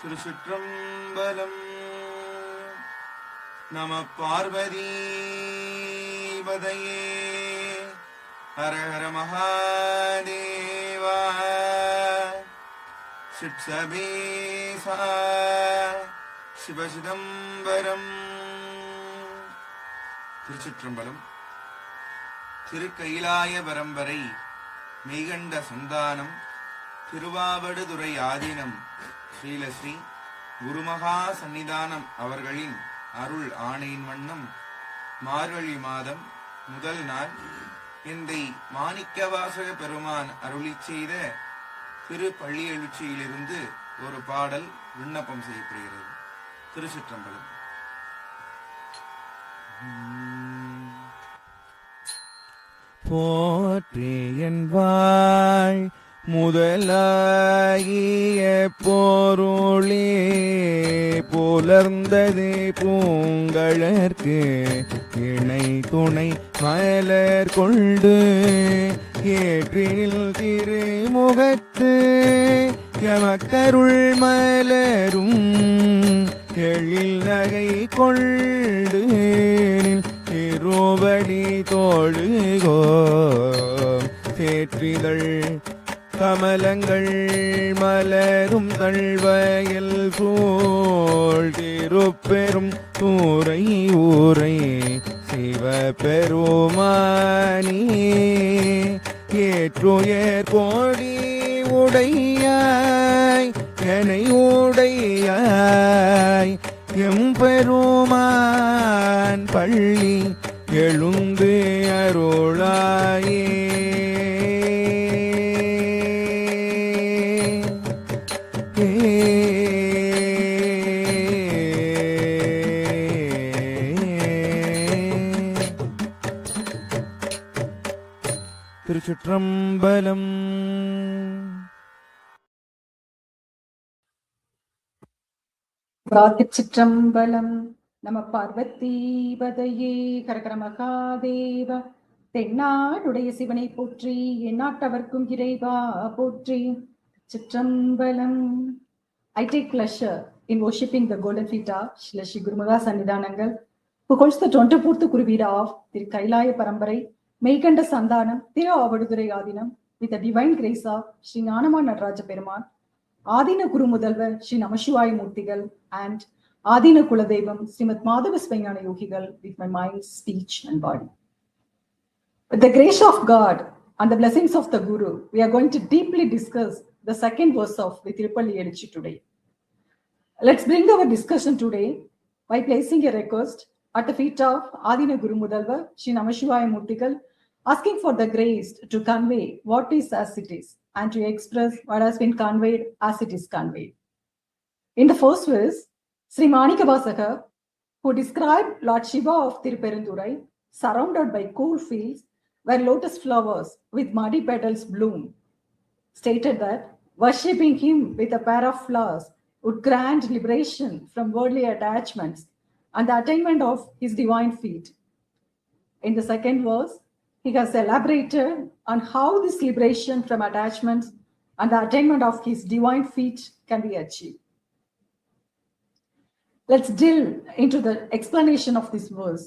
திருச்சிற்றம்பலம். நம பார்வதி பதையே. ஹர ஹர மகாதேவா. சிட்சபேசா சிவசிதம்பரம். திருச்சிற்றம்பலம். திருக்கயிலாய பரம்பரை மெய்கண்ட சந்தானம் திருவாவடுதுறை ஆதீனம் ஸ்ரீலஸ்ரீ குரு மகா சன்னிதானம் அவர்களின் அருள் ஆணையின் வண்ணம் மார்கழி மாதம் முதல் நாள் எந்தை மாணிக்கவாசக பெருமான் அருளி செய்த திருப்பள்ளியெழுச்சியிலிருந்து ஒரு பாடல் விண்ணப்பம் செய்யப்படுகிறது. திருச்சிற்றம்பலம். போற்றி என்பாய் முதலாகிய பொருளே புலர்ந்தது பூங்கழற்கு இணை துணை மலர் கொண்டு ஏற்றில் திருமுகத்து எமக்கருள் மலரும் எழில் நகை கொண்டு திருவடி தோழுகோ தேற்றிதழ் கமலங்கள் மலரும் தழ்வயல் சூழ் திருப்பெரும் தூரை ஊரை சிவபெருமானி ஏற்றுயர் கோடி உடையாய் எனை உடையாய் எம்பெருமான் பள்ளி எழுந்து அருளாயே. திருச்சிற்றம்பலம். சிற்றம்பலம். நம பார்வதி பதையே. ஹரஹர மகாதேவ. தென்னாடுடைய சிவனை போற்றி, எந்நாட்டவர்க்கும் இறைவா போற்றி. Chitrambalam. I take pleasure in worshipping the golden feet of Shri Guru Maha Sannidhanam, who holds the 24th Kuruvira of Thirukkayilaya Parambarai, Meykanda Santhaanam, Thiruaavaduthirai Adheenam, with the divine grace of Sri Gnanama Nataraja Perumal, Aatheena Guru Mudalvar Sri Umabharathy and Adheena Kuladevam Srimad Madhava Svayana Yogigal with my mind, speech and body. With the grace of God and the blessings of the Guru, we are going to deeply discuss the second verse of the Thiruppalliyeluchi today. Let's bring our discussion today by placing a request at the feet of Adheena Guru Mudalvar Sri Umabharathy, asking for the grace to convey what is as it is and to express what has been conveyed as it is conveyed. In the first verse, Sri Manikavasaka, who described Lord Shiva of Thirupalliyeluchi surrounded by cool fields where lotus flowers with muddy petals bloom, stated that worshipping him with a pair of flowers would grant liberation from worldly attachments and the attainment of his divine feet. In the second verse, he has elaborated on how this liberation from attachments and the attainment of his divine feet can be achieved. Let's delve into the explanation of this verse,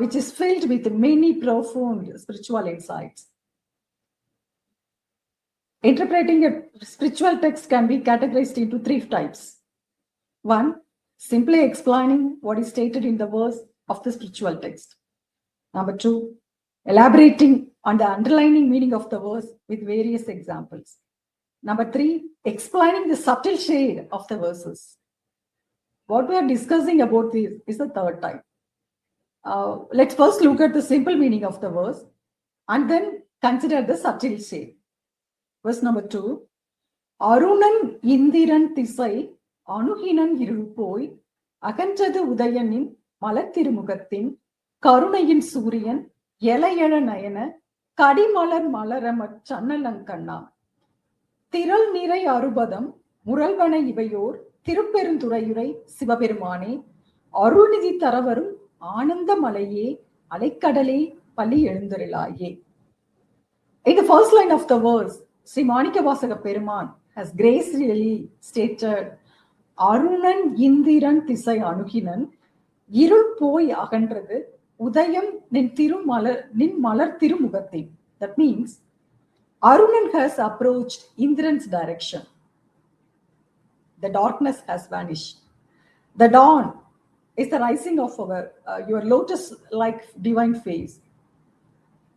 which is filled with many profound spiritual insights. Interpreting a spiritual text can be categorized into three types. One, simply explaining what is stated in the verse of the spiritual text. Number two, elaborating on the underlying meaning of the verse with various examples. Number three, explaining the subtle shade of the verses. What we are discussing about this is the third type. Let's first look at the simple meaning of the verse and then consider the subtle shade. Verse number 2, Arunan Indiran திசை அணுகினன் இருள் போய் அகன்றது உதயனின் மலத்திருமுகத்தின் கருணையின் சூரியன் எலையழ நயன கடிமலர் மலரமற் சன்னலங்கண்ணா திரள் நிறை அறுபதம் முரல்வன இவையோர் திருப்பெருந்துறையுரை சிவபெருமானே அருள்நிதி தரவரும் ஆனந்த மலையே அலைக்கடலே பள்ளி எழுந்தருளாயே. In the first line of the verse, Sri Manikavasaka Perumal has gracefully stated Arunan Indiran திசை அணுகினன் இருள் போய் அகன்றது உதயம் நின் மலர் திருமுகத்தை. That means Arunan has approached Indran's direction. The darkness has vanished. The dawn is the rising of your lotus-like divine face.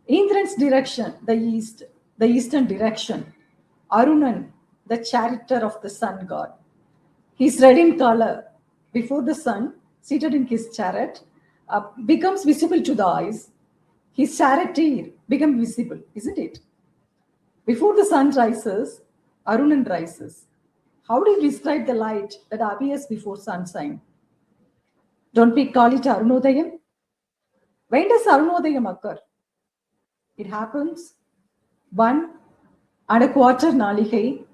Indran's direction, the east, the eastern direction. Arunan, the charioteer of the sun god. He is red in color. Before the sun, seated in his chariot, becomes visible to the eyes. His charioteer becomes visible, isn't it? Before the sun rises, Arunan rises. How do you describe the light that appears before sunshine? Don't we call it Arunodayam? When does Arunodayam occur? It happens 1.25 naligai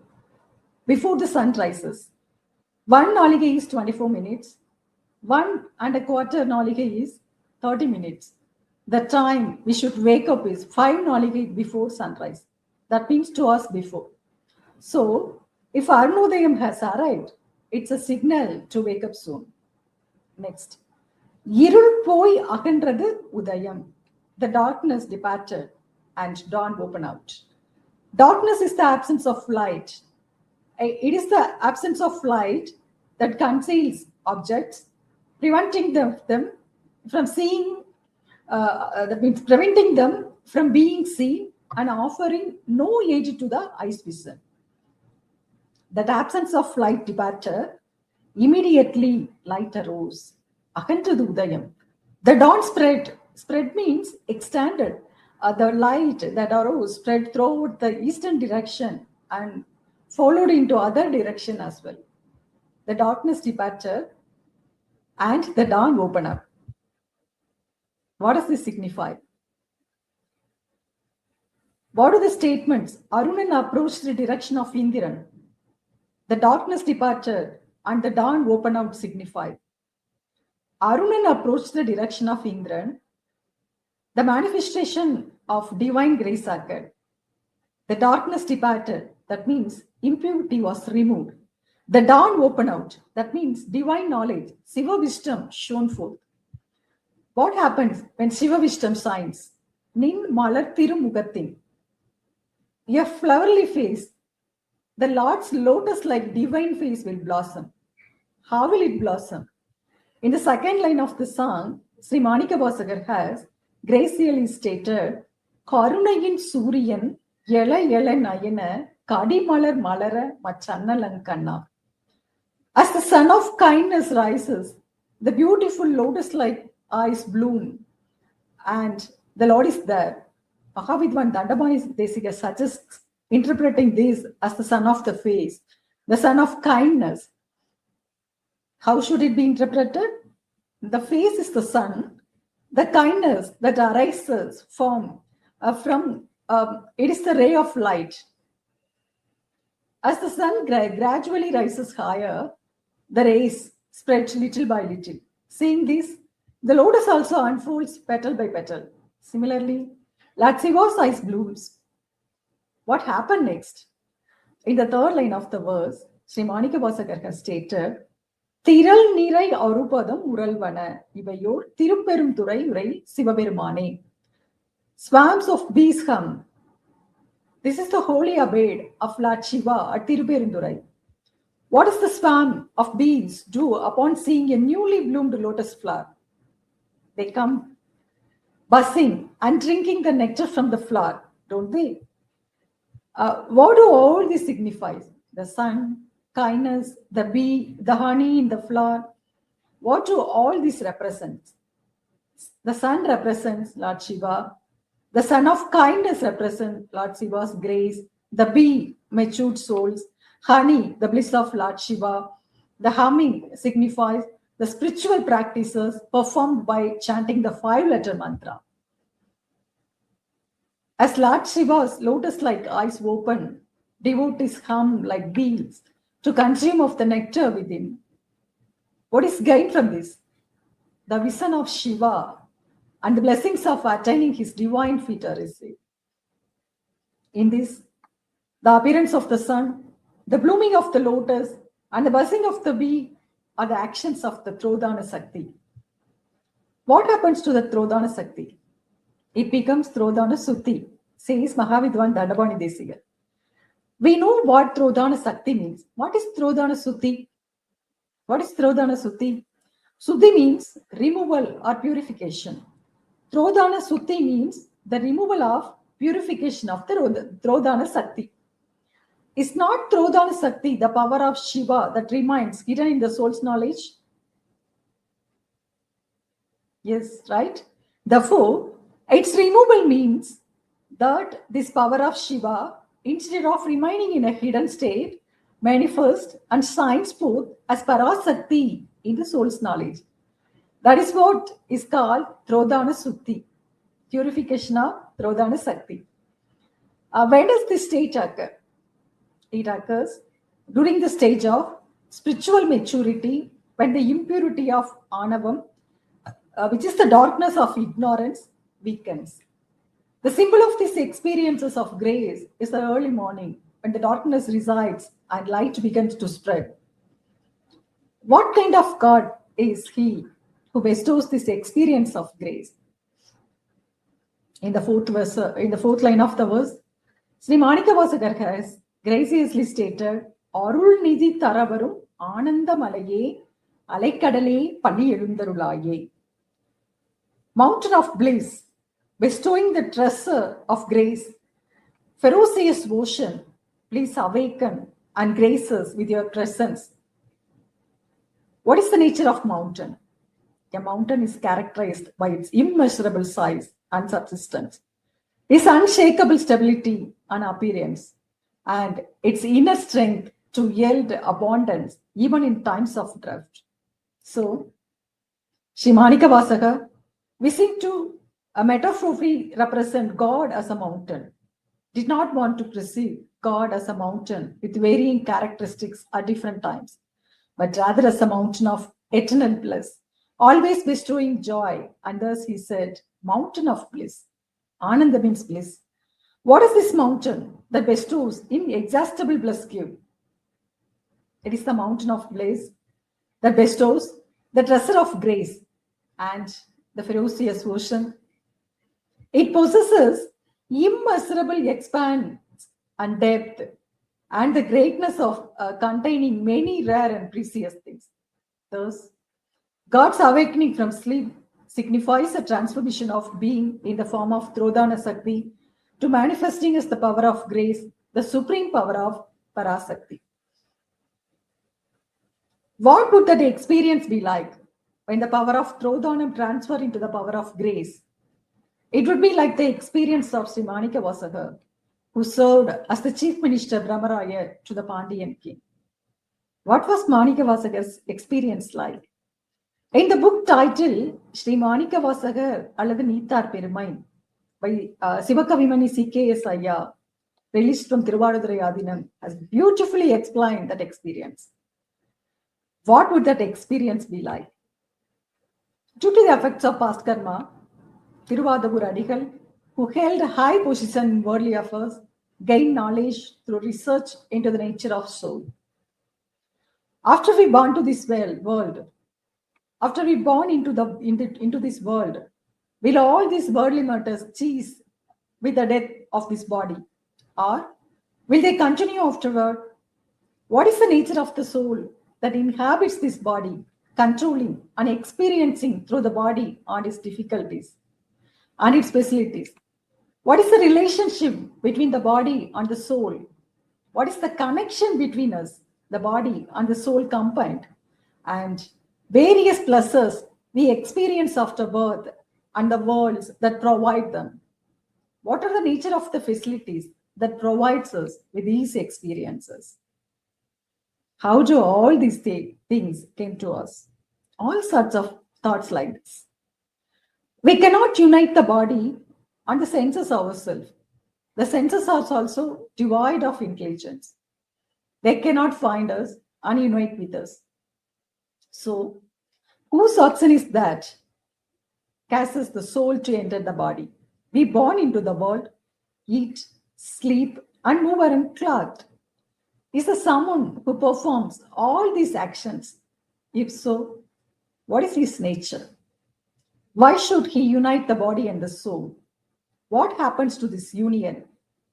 before the sun rises. 1 naligai is 24 minutes. 1.25 naligai is 30 minutes. The time we should wake up is 5 naligai before sunrise. That means 2 hours before. So, if Arunodayam has arrived, it's a signal to wake up soon. Next. Irul poi agendrathu udayam. The darkness departed and dawn opened out. Darkness is the absence of light. It is the absence of light that conceals objects, preventing them from seeing, that means preventing them from being seen and offering no aid to the eye's vision. That absence of light departed, immediately light arose. Akantradu udayam. The dawn spread. Spread means extended. The light that arose spread throughout the eastern direction and followed into other direction as well. The darkness departed and the dawn opened up. What does this signify? What are the statements? Arunan approached the direction of Indiran. The darkness departed and the dawn opened out signify. Arunan approached the direction of Indran. The manifestation of divine grace occurred. The darkness departed. That means impurity was removed. The dawn opened out. That means divine knowledge, Siva wisdom shone forth. What happens when Siva wisdom shines? Nin malar tirumugathin. A flowery face, the Lord's lotus-like divine face will blossom. How will it blossom? In the second line of the song, Sri Manikavasagar has gracefully stated, Karunayin Suriyan Yela Yela Nayana Kadi Malar Malara Machannalan Kanna. As the sun of kindness rises, the beautiful lotus-like eyes bloom, and the Lord is there. Mahavidwan Dandamani Desika suggests interpreting this as the sun of the face, the sun of kindness. How should it be interpreted? The face is the sun, the kindness that arises from it is the ray of light. As the sun gradually rises higher, the rays spread little by little. Seeing this, the lotus also unfolds petal by petal. Similarly, Lord Siva's eyes blooms. What happened next? In the third line of the verse, Sri Manikavasagar has stated, Thiral Nirai Arupadam Uralvana Ivayor Thirupperumthurai Urai Sivaberumane. Swarms of bees hum. This is the holy abode of Lord Shiva at Thirupperumthurai. What does the swarm of bees do upon seeing a newly bloomed lotus flower? They come buzzing and drinking the nectar from the flower, don't they? What do all this signify? The sun, kindness, the bee, the honey in the flower. What do all this represent? The sun represents Lord Shiva. The sun of kindness represents Lord Shiva's grace. The bee, matured souls. Honey, the bliss of Lord Shiva. The humming signifies the spiritual practices performed by chanting the 5-letter mantra. As Lord Shiva's lotus-like eyes open, devotees hum like bees to consume of the nectar within. What is gained from this? The vision of Shiva and the blessings of attaining his divine feet are received. In this, the appearance of the sun, the blooming of the lotus, And the buzzing of the bee are the actions of the Trodana Sakti. What happens to the Trodana Sakti? It becomes Trodana Sutti, says Mahavidwan Dandapani Desigar. We know what Trodana Sakti means. What is Trodana Sutti? What is Trodana Sutti? Suddhi means removal or purification. Trodana Sutti means the removal of purification of the Trodana Sakti. Is not Trodana Sakti the power of Shiva that remains hidden in the soul's knowledge? Yes, right? Therefore, its removal means that this power of Shiva, instead of remaining in a hidden state, manifests and shines forth as Parasakti in the soul's knowledge. That is what is called Trodana Sutti, purification of Trodana Sakti. When does this state occur? It occurs during the stage of spiritual maturity, when the impurity of Anavam, which is the darkness of ignorance, weakens. The symbol of these experiences of grace is the early morning, when the darkness resides and light begins to spread. What kind of God is He who bestows this experience of grace? In the fourth line of the verse, Sri Manikavasagar has graciously stated, Arul Nidhi Taravarum Ananda Malaye Alaikadale Panniyelundarulaye. Mountain of bliss, bestowing the treasure of grace, ferocious ocean, please awaken and grace us with your presence. What is the nature of mountain? A mountain is characterized by its immeasurable size and subsistence, its unshakable stability and appearance, and its inner strength to yield abundance even in times of drought. So, Sri Manikavasagar, wishing to metaphorically represent God as a mountain, did not want to perceive God as a mountain with varying characteristics at different times, but rather as a mountain of eternal bliss, always bestowing joy. And thus he said, mountain of bliss. Ananda means bliss. What is this mountain that bestows inexhaustible bliss give? It is the mountain of bliss that bestows the treasure of grace and the ferocious ocean. It possesses immeasurable expanse and depth and the greatness of containing many rare and precious things. Thus, God's awakening from sleep signifies a transformation of being in the form of Trodana Sakti to manifesting as the power of grace, the supreme power of Parasakti. What would that experience be like when the power of Trodhanam transfer into the power of grace? It would be like the experience of Sri Manikavasagar, who served as the chief minister Brahmaraya to the Pandyan king. What was Manikavasagar's experience like? In the book titled Sri Manikavasagar Allathu Neethar Perumai by Sivakavimani C.K.S. Ayya, released from Thiruvavaduthurai Adheenam, has beautifully explained that experience. What would that experience be like? Due to the effects of past karma, Thiruvavaduthirai, who held a high position in worldly affairs, gained knowledge through research into the nature of soul. After we born to this world, after we born into this world, will all these worldly matters cease with the death of this body, or will they continue afterward? What is the nature of the soul that inhabits this body, controlling and experiencing through the body and its difficulties and its facilities? What is the relationship between the body and the soul? What is the connection between us, the body and the soul combined? And various pleasures we experience after birth and the worlds that provide them. What are the nature of the facilities that provides us with these experiences? How do all these things came to us? All sorts of thoughts like this. We cannot unite the body and the senses ourselves. The senses are also devoid of intelligence. They cannot find us and unite with us. So, whose action is that causes the soul to enter the body? We born into the world, eat, sleep, and move unclothed. Is there someone who performs all these actions? If so, what is his nature? Why should he unite the body and the soul? What happens to this union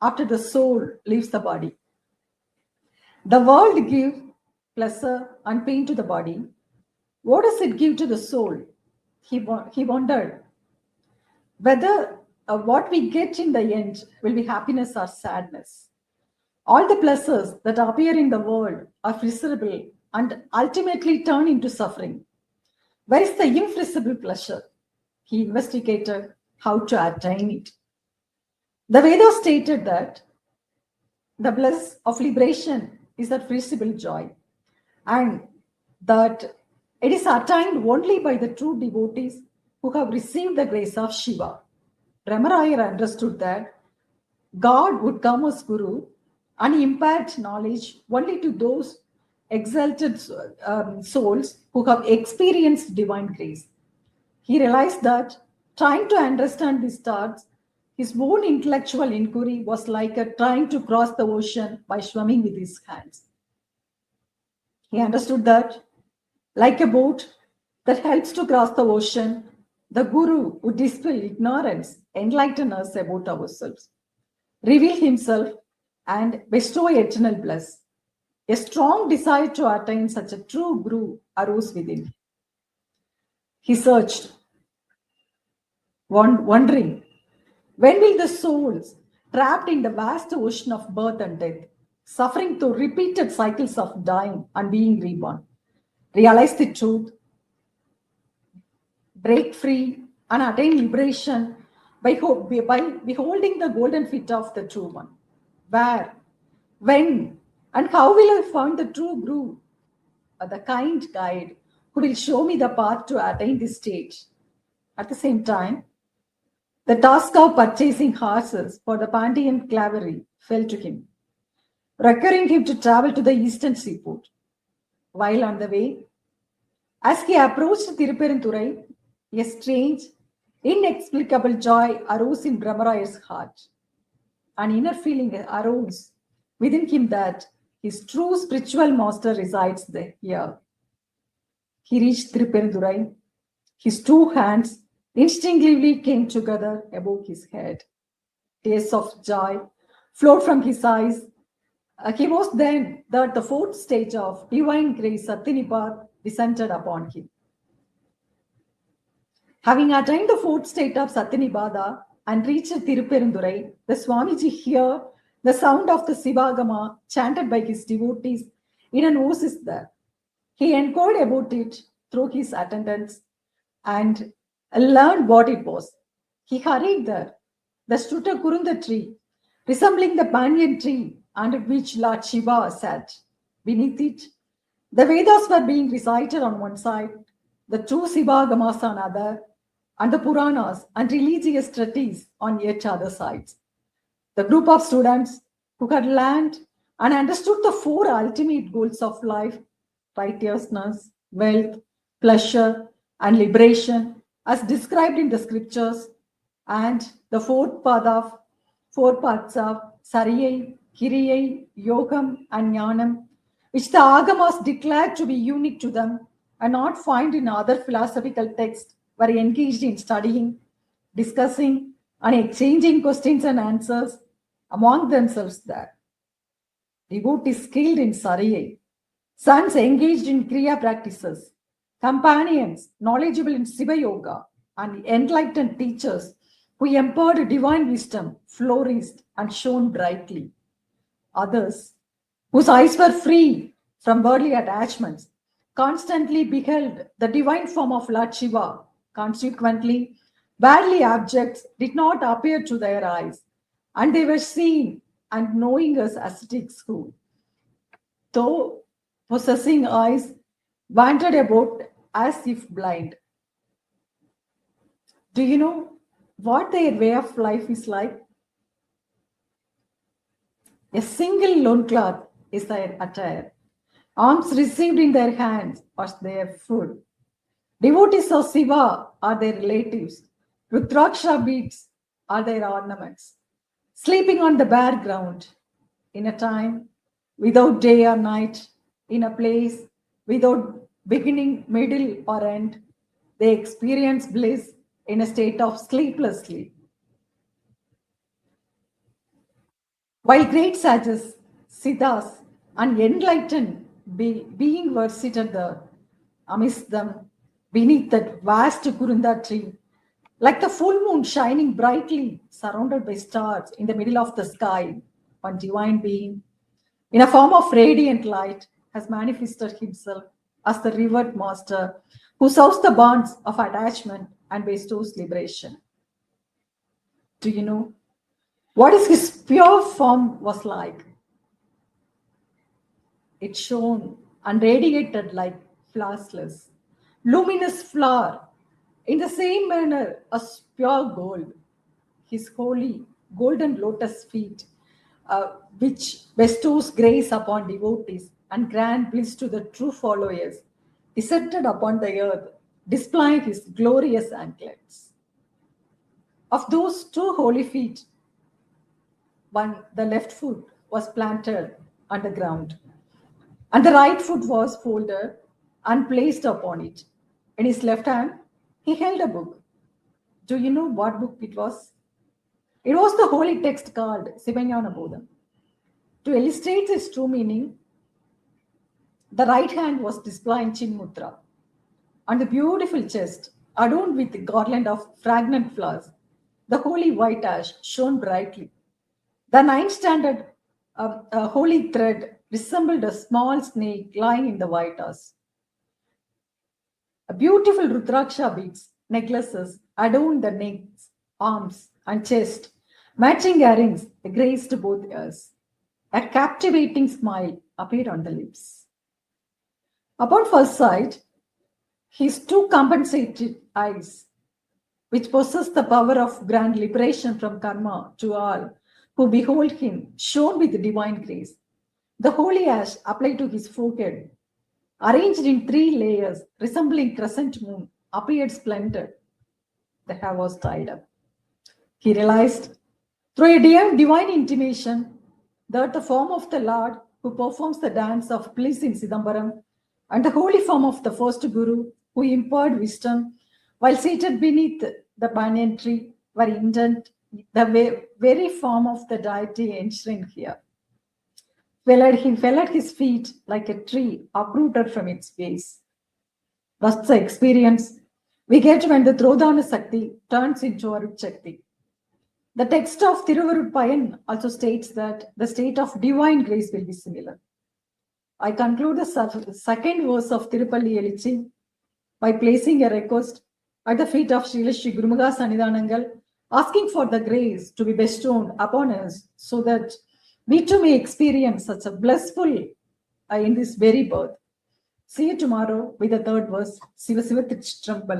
after the soul leaves the body? The world gives pleasure and pain to the body. What does it give to the soul? He wondered whether what we get in the end will be happiness or sadness. All the pleasures that appear in the world are miserable and ultimately turn into suffering. Where is the inflexible pleasure? He investigated how to attain it. The Vedas stated that the bliss of liberation is that visible joy, and that it is attained only by the true devotees who have received the grace of Shiva. Parambarai understood that God would come as Guru and impart knowledge only to those exalted souls who have experienced divine grace. He realized that trying to understand these thoughts, his own intellectual inquiry was like trying to cross the ocean by swimming with his hands. He understood that, like a boat that helps to cross the ocean, the Guru would dispel ignorance, enlighten us about ourselves, reveal himself, and bestow eternal bliss. A strong desire to attain such a true Guru arose within him. He searched, wondering, when will the souls trapped in the vast ocean of birth and death, suffering through repeated cycles of dying and being reborn, realize the truth, break free, and attain liberation by beholding the golden feet of the true one? Where, when, and how will I find the true Guru, the kind guide who will show me the path to attain this state? At the same time, the task of purchasing horses for the Pandyan cavalry fell to him, requiring him to travel to the eastern seaport. While on the way, as he approached Thirupalliyeluchi, a strange, inexplicable joy arose in Brahmarai's heart. An inner feeling arose within him that his true spiritual master resides here. He reached Thirupalliyeluchi. His two hands instinctively came together above his head. Tears of joy flowed from his eyes. He was then that the fourth stage of divine grace, Satinipath, descended upon him. Having attained the fourth state of Satinibada and reached Thirupalliyeluchi, the Swamiji heard the sound of the Sivagama chanted by his devotees in an oasis there. He inquired about it through his attendants and learned what it was. He hurried there. There stood a Kurunda tree, resembling the banyan tree under which Lord Shiva sat. Beneath it, the Vedas were being recited on one side, the true Sivagamas on other, and the Puranas and religious treatises on yet other sides. The group of students who had learned and understood the four ultimate goals of life, righteousness, wealth, pleasure, and liberation, as described in the scriptures, and the four paths of Sariyai, Kiriyai, Yogam, and Jnanam, which the Agamas declared to be unique to them and not found in other philosophical texts, were engaged in studying, discussing, and exchanging questions and answers among themselves there. Devotees skilled in Sariyai, sons engaged in Kriya practices, companions knowledgeable in Siva Yoga, and enlightened teachers who empowered divine wisdom flourished and shone brightly. Others, whose eyes were free from worldly attachments, constantly beheld the divine form of Lord Shiva. Consequently, worldly objects did not appear to their eyes, and they were seen and knowing as ascetics who, though possessing eyes, wandered about as if blind. Do you know what their way of life is like? A single loincloth is their attire. Alms received in their hands was their food. Devotees of Siva are their relatives. Rudraksha beads are their ornaments. Sleeping on the bare ground. In a time without day or night, in a place without beginning, middle, or end. They experience bliss in a state of sleepless sleep. While great sages, siddhas, and enlightened being were seated there, amidst them, beneath that vast Kurunda tree, like the full moon shining brightly, surrounded by stars in the middle of the sky, one divine being, in a form of radiant light, has manifested himself as the revered master who solves the bonds of attachment and bestows liberation. Do you know what is his pure form was like? It shone and radiated like flawless, luminous flower, in the same manner as pure gold. His holy golden lotus feet, which bestows grace upon devotees and grant bliss to the true followers, descended upon the earth, displaying his glorious anklets. Of those two holy feet, the left foot was planted on the ground, and the right foot was folded and placed upon it. In his left hand, he held a book. Do you know what book it was? It was the holy text called Sivanyana Bodham. To illustrate its true meaning, the right hand was displaying Chinmudra, and the beautiful chest, adorned with a garland of fragrant flowers, the holy white ash shone brightly. The nine-stranded holy thread resembled a small snake lying in the white ash. A beautiful Rudraksha beads, necklaces adorned the necks, arms, and chest. Matching earrings graced both ears. A captivating smile appeared on the lips. Upon first sight, his two compensated eyes, which possess the power of grand liberation from karma to all who behold him, shone with divine grace. The holy ash applied to his forehead, arranged in 3 layers resembling crescent moon, appeared splendid. The hair was tied up. He realized through a divine intimation that the form of the Lord who performs the dance of bliss in Chidambaram and the holy form of the first Guru who imparted wisdom while seated beneath the banyan tree were intent the very form of the deity enshrined here. He fell at his feet like a tree uprooted from its base. That's the experience we get when the Trodhana Sakti turns into Arut Shakti. The text of Thiruvarutpayan also states that the state of divine grace will be similar. I conclude the second verse of Thiruppalliyeluchi by placing a request at the feet of Sri Guru Maha Sannidhanam, asking for the grace to be bestowed upon us so that we too may experience such a blissful in this very birth. See you tomorrow with the third verse. Siva Siva Thiruchitrambalam.